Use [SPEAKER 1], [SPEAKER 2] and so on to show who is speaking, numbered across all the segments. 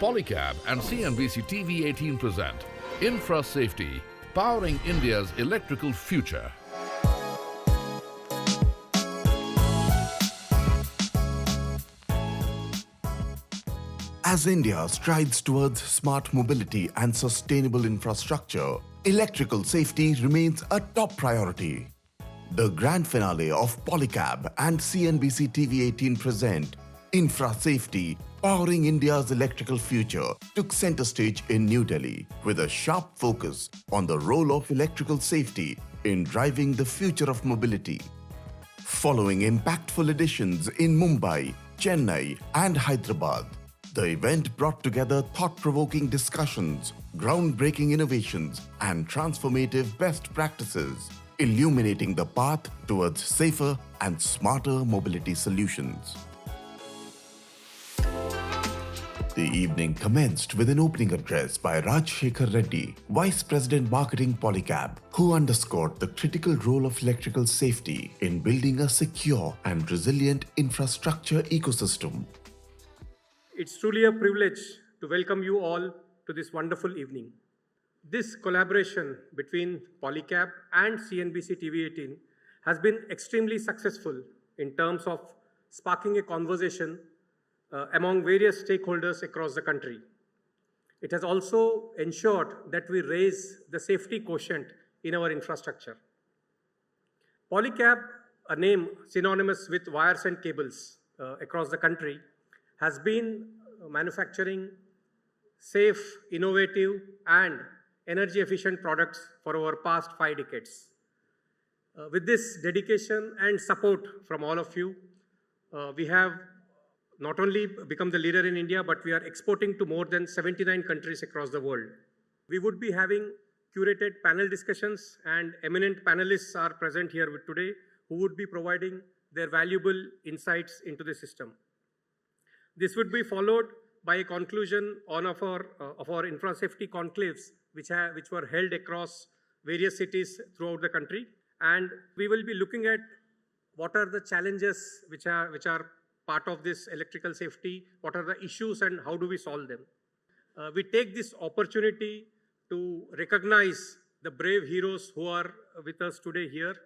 [SPEAKER 1] Polycab and CNBC-TV18 present Infra Safety, powering India's electrical future.
[SPEAKER 2] As India strides towards smart mobility and sustainable infrastructure, electrical safety remains a top priority. The grand finale of Polycab and CNBC-TV18 present Infra Safety, powering India's electrical future, took center stage in New Delhi with a sharp focus on the role of electrical safety in driving the future of mobility. Following impactful editions in Mumbai, Chennai and Hyderabad, the event brought together thought-provoking discussions, groundbreaking innovations, and transformative best practices, illuminating the path towards safer and smarter mobility solutions. The evening commenced with an opening address by Rajshekhar Reddy, Vice President Marketing Polycab, who underscored the critical role of electrical safety in building a secure and resilient infrastructure ecosystem.
[SPEAKER 3] It's truly a privilege to welcome you all to this wonderful evening. This collaboration between Polycab and CNBC-TV18 has been extremely successful in terms of sparking a conversation among various stakeholders across the country. It has also ensured that we raise the safety quotient in our infrastructure. Polycab, a name synonymous with wires and cables across the country, has been manufacturing safe, innovative, and energy-efficient products for our past 5 decades. With this dedication and support from all of you, we have not only become the leader in India, but we are exporting to more than 79 countries across the world. We would be having curated panel discussions, and eminent panelists are present here today who would be providing their valuable insights into the system. This would be followed by a conclusion of our infra safety conclaves, which were held across various cities throughout the country. And we will be looking at what are the challenges which are part of this electrical safety, what are the issues and how do we solve them. We take this opportunity to recognize the brave heroes who are with us today here,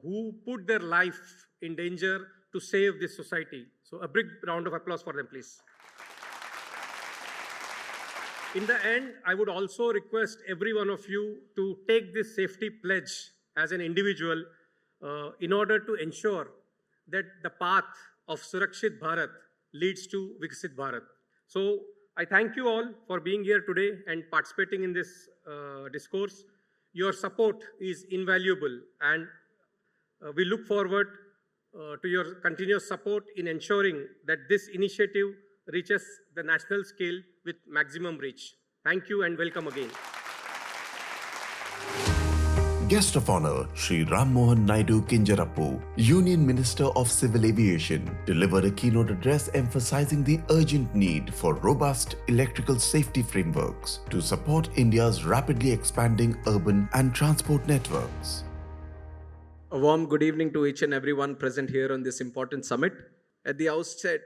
[SPEAKER 3] who put their life in danger to save this society. So a big round of applause for them, please. In the end, I would also request every one of you to take this safety pledge as an individual in order to ensure that the path of Surakshit Bharat leads to Viksit Bharat. So I thank you all for being here today and participating in this discourse. Your support is invaluable, and we look forward to your continuous support in ensuring that this initiative reaches the national scale with maximum reach. Thank you and welcome again.
[SPEAKER 2] Guest of honor, Shri Ram Mohan Naidu Kinjarappu, Union Minister of Civil Aviation, delivered a keynote address emphasizing the urgent need for robust electrical safety frameworks to support India's rapidly expanding urban and transport networks.
[SPEAKER 4] A warm good evening to each and everyone present here on this important summit. At the outset,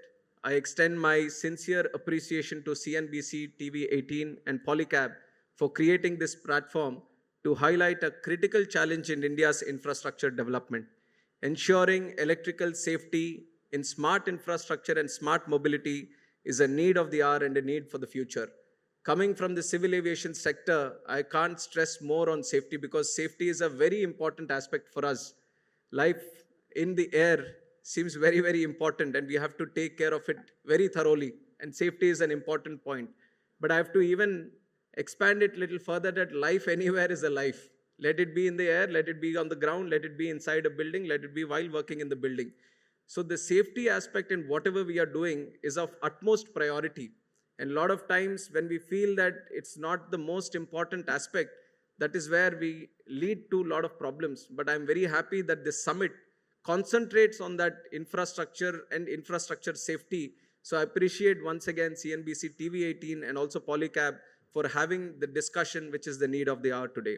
[SPEAKER 4] I extend my sincere appreciation to CNBC-TV18 and Polycab for creating this platform to highlight a critical challenge in India's infrastructure development. Ensuring electrical safety in smart infrastructure and smart mobility is a need of the hour and a need for the future. Coming from the civil aviation sector, I can't stress more on safety because safety is a very important aspect for us. Life in the air seems very, very important, and we have to take care of it very thoroughly, and safety is an important point. But I have to even expand it a little further that life anywhere is a life. Let it be in the air, let it be on the ground, let it be inside a building, let it be while working in the building. So the safety aspect in whatever we are doing is of utmost priority. And a lot of times when we feel that it's not the most important aspect, that is where we lead to a lot of problems. But I'm very happy that this summit concentrates on that infrastructure and infrastructure safety. So I appreciate once again CNBC-TV18 and also Polycab for having the discussion which is the need of the hour today.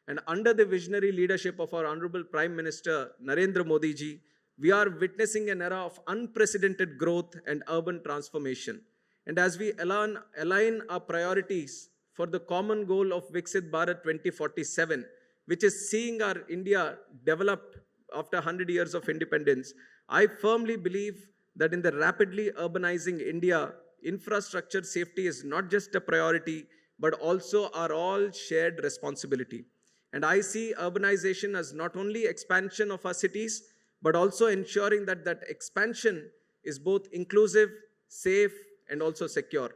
[SPEAKER 4] And under the visionary leadership of our Honorable Prime Minister Narendra Modi ji, we are witnessing an era of unprecedented growth and urban transformation. And as we align our priorities for the common goal of Viksit Bharat 2047, which is seeing our India developed after 100 years of independence, I firmly believe that in the rapidly urbanizing India, infrastructure safety is not just a priority, but also our all shared responsibility. And I see urbanization as not only expansion of our cities, but also ensuring that that expansion is both inclusive, safe, and also secure.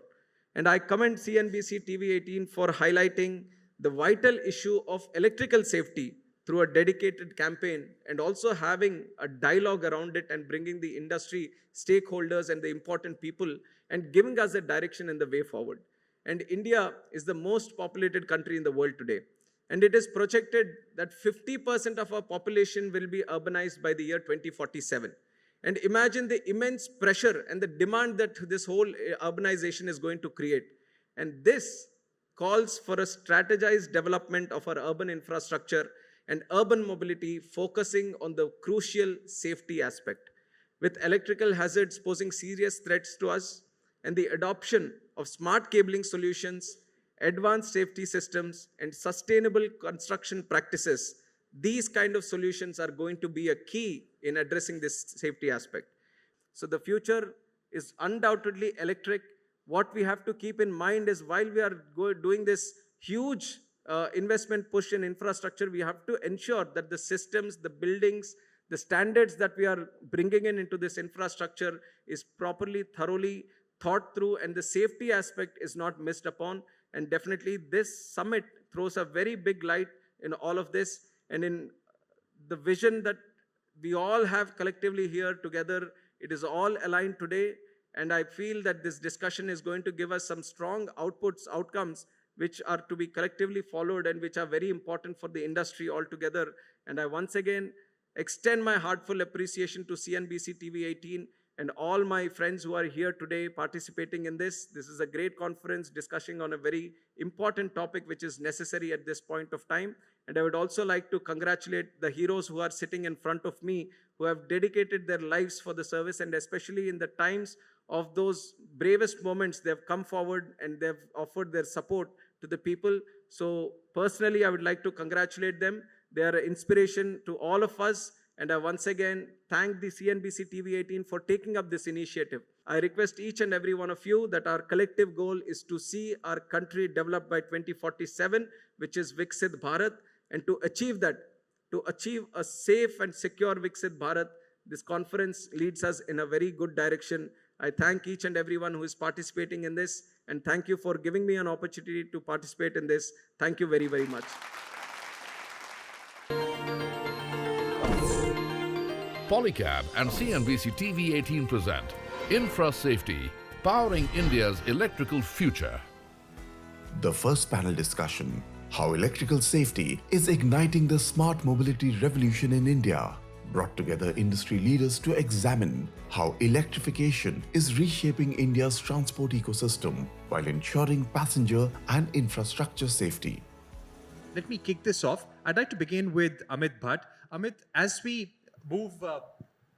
[SPEAKER 4] And I commend CNBC TV18 for highlighting the vital issue of electrical safety through a dedicated campaign and also having a dialogue around it and bringing the industry stakeholders and the important people and giving us a direction in the way forward. And India is the most populated country in the world today. And it is projected that 50% of our population will be urbanized by the year 2047. And imagine the immense pressure and the demand that this whole urbanization is going to create. And this calls for a strategized development of our urban infrastructure and urban mobility, focusing on the crucial safety aspect. With electrical hazards posing serious threats to us and the adoption of smart cabling solutions, advanced safety systems, and sustainable construction practices, these kind of solutions are going to be a key in addressing this safety aspect. So the future is undoubtedly electric. What we have to keep in mind is while we are doing this huge investment push in infrastructure, we have to ensure that the systems, the buildings, the standards that we are bringing into this infrastructure is properly, thoroughly thought through, and the safety aspect is not missed upon. And definitely this summit throws a very big light in all of this and in the vision that we all have collectively here together. It is all aligned today, and I feel that this discussion is going to give us some strong outcomes which are to be collectively followed and which are very important for the industry altogether. And I once again extend my heartfelt appreciation to CNBC TV18 and all my friends who are here today participating in this. This is a great conference discussing on a very important topic which is necessary at this point of time. And I would also like to congratulate the heroes who are sitting in front of me, who have dedicated their lives for the service, and especially in the times of those bravest moments, they have come forward and they've offered their support to the people. So personally, I would like to congratulate them. They are an inspiration to all of us. And I once again thank the CNBC TV18 for taking up this initiative. I request each and every one of you that our collective goal is to see our country developed by 2047, which is Viksit Bharat, and to achieve that, to achieve a safe and secure Viksit Bharat, this conference leads us in a very good direction. I thank each and everyone who is participating in this, and thank you for giving me an opportunity to participate in this. Thank you very, very much.
[SPEAKER 1] Polycab and CNBC TV18 present Infra Safety, Powering India's Electrical Future.
[SPEAKER 2] The first panel discussion, how electrical safety is igniting the smart mobility revolution in India, brought together industry leaders to examine how electrification is reshaping India's transport ecosystem while ensuring passenger and infrastructure safety.
[SPEAKER 5] Let me kick this off. I'd like to begin with Amit Bhatt. Amit, as we move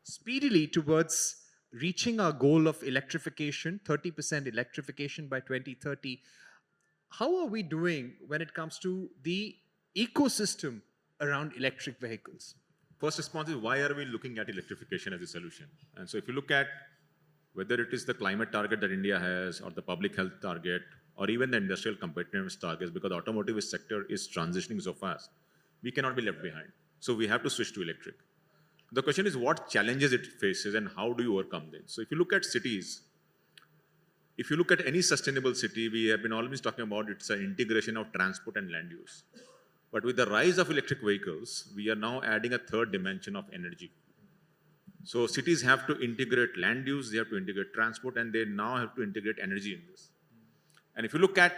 [SPEAKER 5] speedily towards reaching our goal of electrification, 30% electrification by 2030, how are we doing when it comes to the ecosystem around electric vehicles?
[SPEAKER 6] First response is, why are we looking at electrification as a solution? And so if you look at whether it is the climate target that India has or the public health target or even the industrial competitiveness targets, because the automotive sector is transitioning so fast, we cannot be left behind. So we have to switch to electric. The question is what challenges it faces and how do you overcome them? So if you look at cities, if you look at any sustainable city, we have been always talking about it's an integration of transport and land use. But with the rise of electric vehicles, we are now adding a third dimension of energy. So cities have to integrate land use, they have to integrate transport, and they now have to integrate energy in this. And if you look at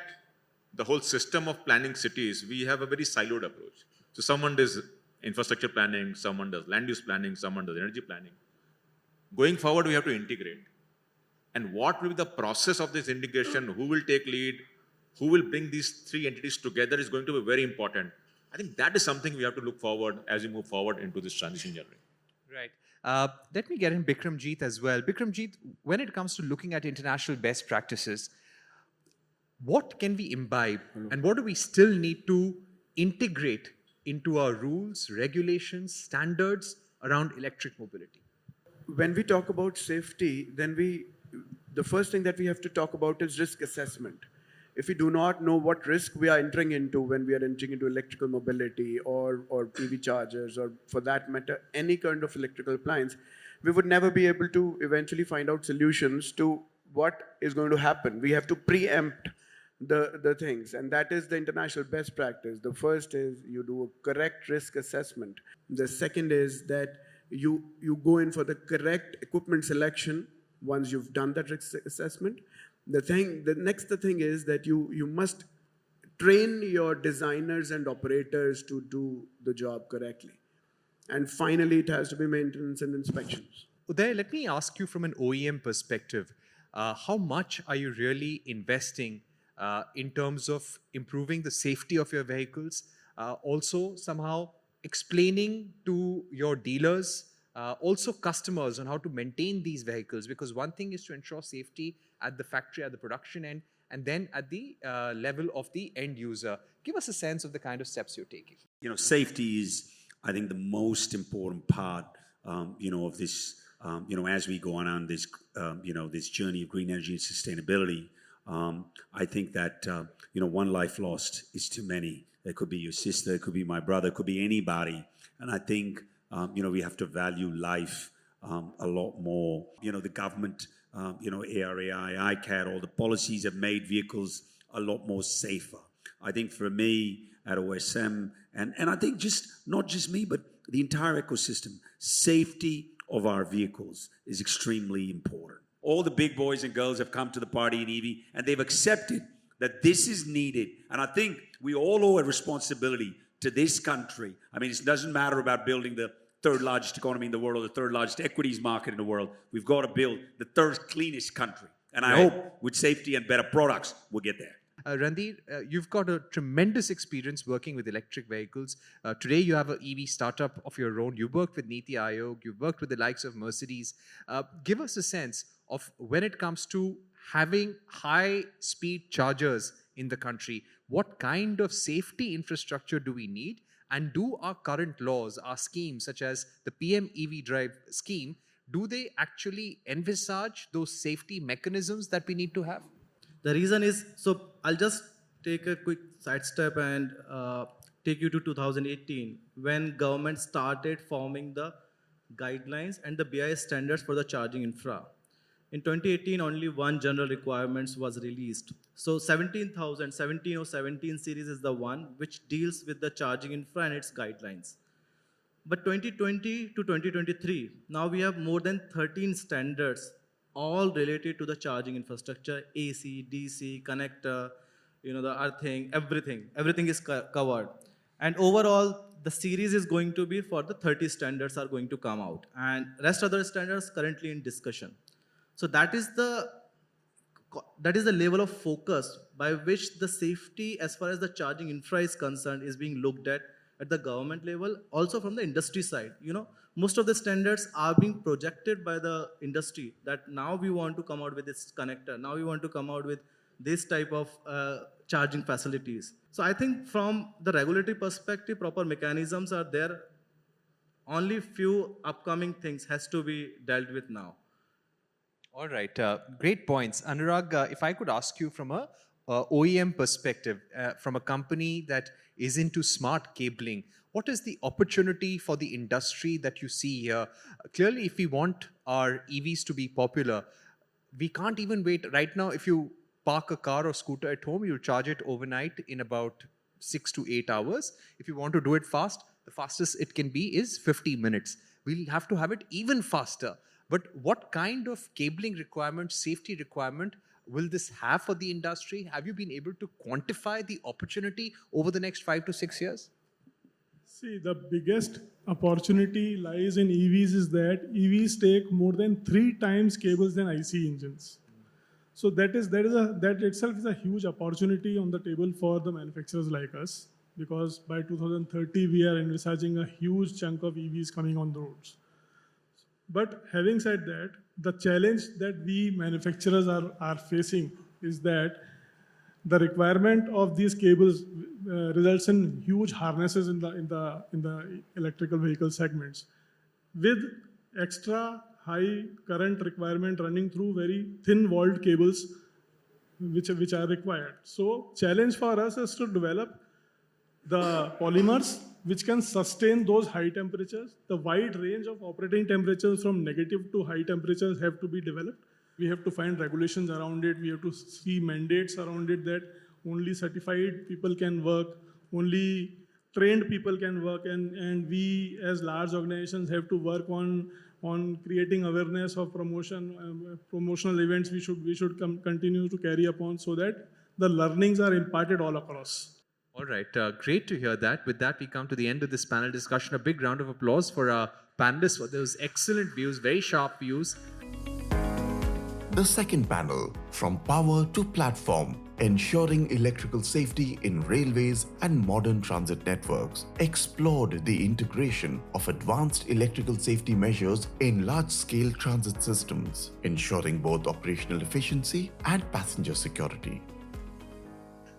[SPEAKER 6] the whole system of planning cities, we have a very siloed approach. So someone does infrastructure planning, someone does land use planning, someone does energy planning. Going forward, we have to integrate. And what will be the process of this integration? Who will take lead? Who will bring these three entities together is going to be very important. I think that is something we have to look forward as we move forward into this transition journey.
[SPEAKER 5] Right. Let me get in Bikramjeet as well. Bikramjeet, when it comes to looking at international best practices, what can we imbibe and what do we still need to integrate into our rules, regulations, standards around electric mobility?
[SPEAKER 7] When we talk about safety, then the first thing that we have to talk about is risk assessment. If we do not know what risk we are entering into when we are entering into electrical mobility or EV chargers, or for that matter, any kind of electrical appliance, we would never be able to eventually find out solutions to what is going to happen. We have to preempt the things, and that is the international best practice. The first is you do a correct risk assessment. The second is that you go in for the correct equipment selection once you've done that risk assessment. The next thing is that you must train your designers and operators to do the job correctly. And finally, it has to be maintenance and inspections.
[SPEAKER 5] Uday, let me ask you from an OEM perspective, how much are you really investing in terms of improving the safety of your vehicles, also somehow explaining to your dealers, also customers, on how to maintain these vehicles? Because one thing is to ensure safety at the factory, at the production end, and then at the level of the end user. Give us a sense of the kind of steps you're taking.
[SPEAKER 8] Safety is, I think, the most important part, of this, as we go on this, this journey of green energy and sustainability. I think that, one life lost is too many. It could be your sister, it could be my brother, it could be anybody. And I think, we have to value life a lot more. The government, ARAI, ICAT, all the policies have made vehicles a lot more safer. I think for me at OSM, and I think not just me, but the entire ecosystem, safety of our vehicles is extremely important. All the big boys and girls have come to the party in EV, and they've accepted that this is needed. And I think we all owe a responsibility to this country. I mean, it doesn't matter about building the third largest economy in the world or the third largest equities market in the world. We've got to build the third cleanest country. And I hope with safety and better products, we'll get there.
[SPEAKER 5] Randhir, you've got a tremendous experience working with electric vehicles. Today, you have an EV startup of your own. You worked with Niti Aayog. You've worked with the likes of Mercedes. Give us a sense of when it comes to having high-speed chargers in the country, what kind of safety infrastructure do we need? And do our current laws, our schemes, such as the PM EV Drive scheme, do they actually envisage those safety mechanisms that we need to have?
[SPEAKER 9] The reason is, so I'll just take a quick sidestep and take you to 2018, when government started forming the guidelines and the BIS standards for the charging infra. In 2018, only one general requirements was released. So 17 or 17 series is the one which deals with the charging infra and its guidelines. But 2020 to 2023, now we have more than 13 standards, all related to the charging infrastructure, AC, DC, connector, the earthing, everything is covered. And overall, the series is going to be for the 30 standards are going to come out. And rest other standards currently in discussion. So that is the level of focus by which the safety as far as the charging infra is concerned is being looked at the government level, also from the industry side. Most of the standards are being projected by the industry that now we want to come out with this connector, now we want to come out with this type of charging facilities. So I think from the regulatory perspective, proper mechanisms are there. Only few upcoming things has to be dealt with now.
[SPEAKER 5] All right, great points. Anurag, if I could ask you from a OEM perspective, from a company that is into smart cabling, what is the opportunity for the industry that you see here? Clearly, if we want our EVs to be popular, we can't even wait. Right now, if you park a car or scooter at home, you charge it overnight in about 6 to 8 hours. If you want to do it fast, the fastest it can be is 50 minutes. We'll have to have it even faster. But what kind of cabling requirement, safety requirement will this have for the industry? Have you been able to quantify the opportunity over the next 5 to 6 years?
[SPEAKER 10] See, the biggest opportunity lies in EVs is that EVs take more than 3 times cables than IC engines. So that itself is a huge opportunity on the table for the manufacturers like us, because by 2030 we are envisaging a huge chunk of EVs coming on the roads. But having said that, the challenge that we manufacturers are facing is that the requirement of these cables results in huge harnesses in the electrical vehicle segments, with extra high current requirement running through very thin walled cables which are required. So challenge for us is to develop the polymers which can sustain those high temperatures. The wide range of operating temperatures from negative to high temperatures have to be developed. We have to find regulations around it. We have to see mandates around it that only certified people can work, only trained people can work, and we as large organizations have to work on creating awareness of promotional events we should continue to carry upon so that the learnings are imparted all across.
[SPEAKER 5] All right, great to hear that. With that, we come to the end of this panel discussion. A big round of applause for our panelists for those excellent views, very sharp views.
[SPEAKER 2] The second panel, From Power to Platform, Ensuring Electrical Safety in Railways and Modern Transit Networks, explored the integration of advanced electrical safety measures in large-scale transit systems, ensuring both operational efficiency and passenger security.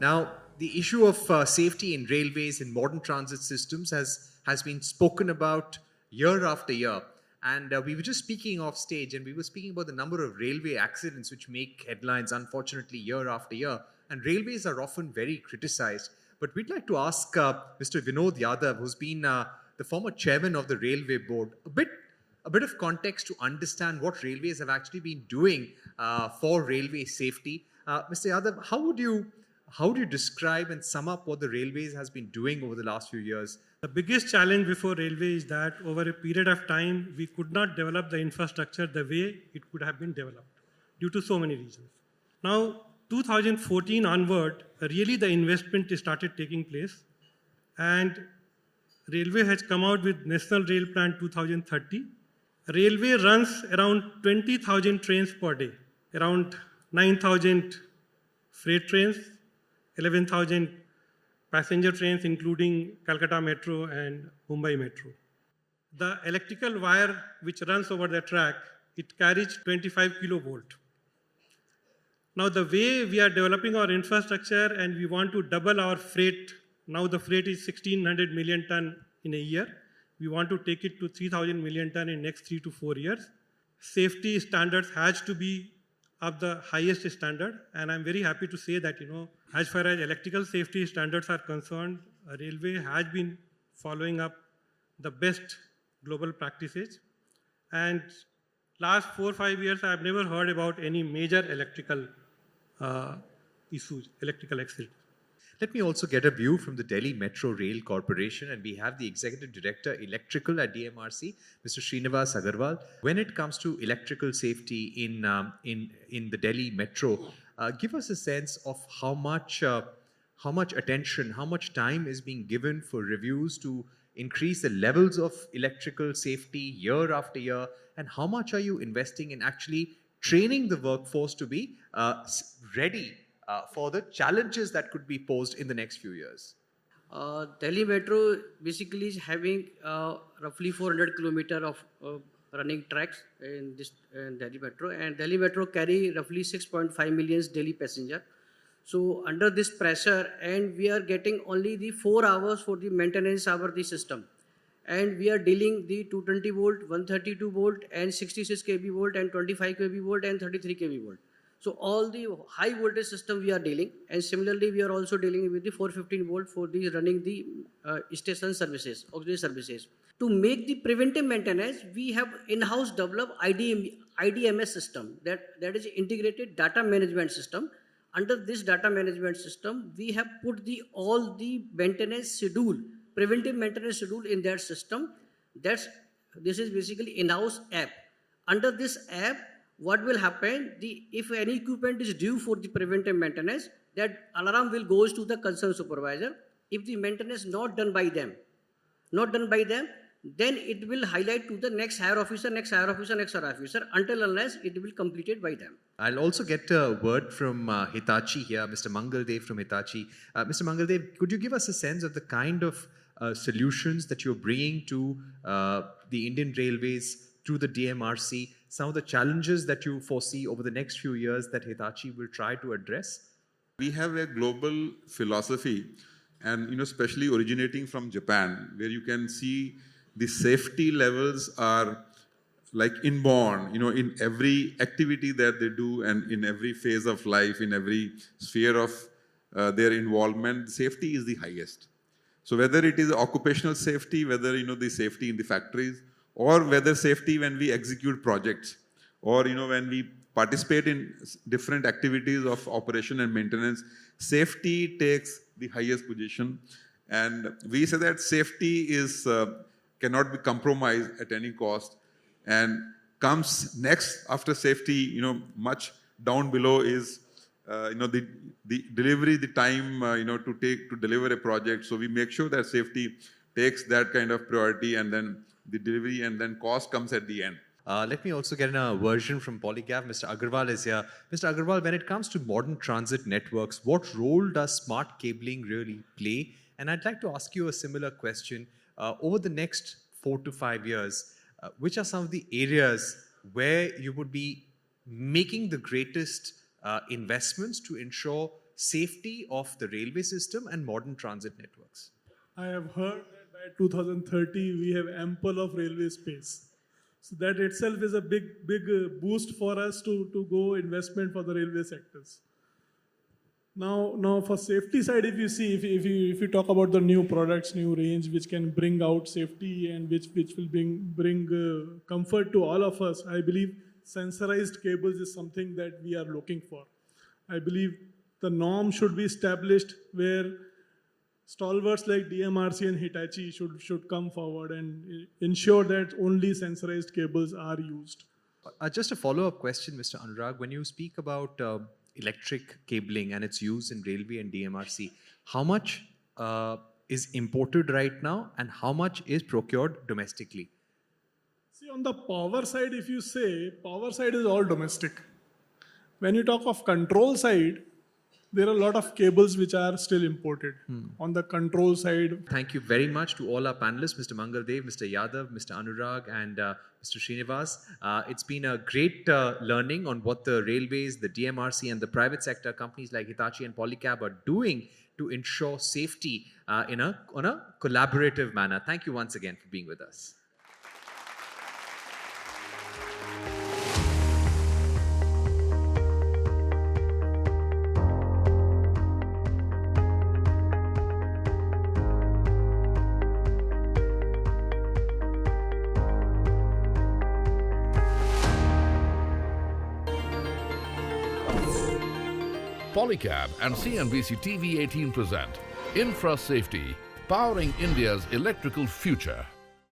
[SPEAKER 5] Now, the issue of safety in railways and modern transit systems has been spoken about year after year. And we were just speaking off stage, and we were speaking about the number of railway accidents which make headlines, unfortunately, year after year. And railways are often very criticized. But we'd like to ask Mr. Vinod Yadav, who's been the former chairman of the Railway Board, a bit of context to understand what railways have actually been doing for railway safety. Mr. Yadav, how would you describe and sum up what the railways has been doing over the last few years?
[SPEAKER 11] The biggest challenge before railway is that over a period of time, we could not develop the infrastructure the way it could have been developed due to so many reasons. Now, 2014 onward, really the investment started taking place, and railway has come out with National Rail Plan 2030. Railway runs around 20,000 trains per day, around 9,000 freight trains, 11,000 passenger trains, including Calcutta Metro and Mumbai Metro. The electrical wire which runs over the track, it carries 25 kilovolt. Now, the way we are developing our infrastructure and we want to double our freight, now the freight is 1,600 million ton in a year. We want to take it to 3,000 million ton in next 3 to 4 years. Safety standards has to be of the highest standard, and I'm very happy to say that, as far as electrical safety standards are concerned, railway has been following up the best global practices. And last 4 or 5 years, I've never heard about any major electrical issues, electrical accidents.
[SPEAKER 5] Let me also get a view from the Delhi Metro Rail Corporation, and we have the Executive Director Electrical at DMRC, Mr. Srinivas Agarwal. When it comes to electrical safety in the Delhi Metro, give us a sense of how much attention, how much time is being given for reviews to increase the levels of electrical safety year after year, and how much are you investing in actually training the workforce to be ready for the challenges that could be posed in the next few years?
[SPEAKER 12] Delhi Metro basically is having roughly 400 kilometers of running tracks in Delhi Metro, and Delhi Metro carry roughly 6.5 million daily passenger. So under this pressure, and we are getting only the 4 hours for the maintenance of the system, and we are dealing the 220 volt, 132 volt, and 66 kV volt, and 25 kV volt, and 33 kV volt. So all the high voltage system we are dealing, and similarly we are also dealing with the 415 volt for the running the station services, auxiliary services. To make the preventive maintenance, we have in-house developed IDMS system, that is integrated data management system. Under this data management system, we have put all the maintenance schedule, preventive maintenance schedule in that system. This is basically in-house app. Under this app, what will happen, if any equipment is due for the preventive maintenance, that alarm will goes to the concerned supervisor. If the maintenance not done by them, then it will highlight to the next higher officer, until unless it will completed by them.
[SPEAKER 5] I'll also get a word from Hitachi here, Mr. Mangaldev from Hitachi. Mr. Mangaldev, could you give us a sense of the kind of solutions that you're bringing to the Indian Railways to the DMRC, some of the challenges that you foresee over the next few years that Hitachi will try to address?
[SPEAKER 13] We have a global philosophy, and especially originating from Japan, where you can see the safety levels are like inborn, in every activity that they do and in every phase of life, in every sphere of their involvement, safety is the highest. So whether it is occupational safety, whether the safety in the factories, or whether safety when we execute projects, or when we participate in different activities of operation and maintenance, safety takes the highest position. And we say that safety is cannot be compromised at any cost, and comes next after safety, much down below is the delivery, the time to deliver a project. So we make sure that safety takes that kind of priority, and then the delivery, and then cost comes at the end.
[SPEAKER 5] Let me also get a version from Polycab. Mr. Agarwal is here. Mr. Agarwal, when it comes to modern transit networks, what role does smart cabling really play? And I'd like to ask you a similar question. Over the next 4 to 5 years, which are some of the areas where you would be making the greatest investments to ensure safety of the railway system and modern transit networks?
[SPEAKER 10] I have heard that by 2030 we have ample of railway space. So that itself is a big boost for us to go investment for the railway sectors. Now for safety side, if you see, if you talk about the new products, new range, which can bring out safety and which will bring comfort to all of us, I believe sensorized cables is something that we are looking for. I believe the norm should be established where stalwarts like DMRC and Hitachi should come forward and ensure that only sensorized cables are used.
[SPEAKER 5] Just a follow-up question, Mr. Anurag. When you speak about electric cabling and its use in railway and DMRC, how much is imported right now and how much is procured domestically?
[SPEAKER 10] See, on the power side, if you say, power side is all domestic. When you talk of control side, there are a lot of cables which are still imported on the control side.
[SPEAKER 5] Thank you very much to all our panelists, Mr. Mangaldev, Mr. Yadav, Mr. Anurag, and Mr. Srinivas. It's been a great learning on what the railways, the DMRC, and the private sector companies like Hitachi and Polycab are doing to ensure safety on a collaborative manner. Thank you once again for being with us.
[SPEAKER 1] Polycab and CNBC-TV18 present Infra Safety, powering India's electrical future.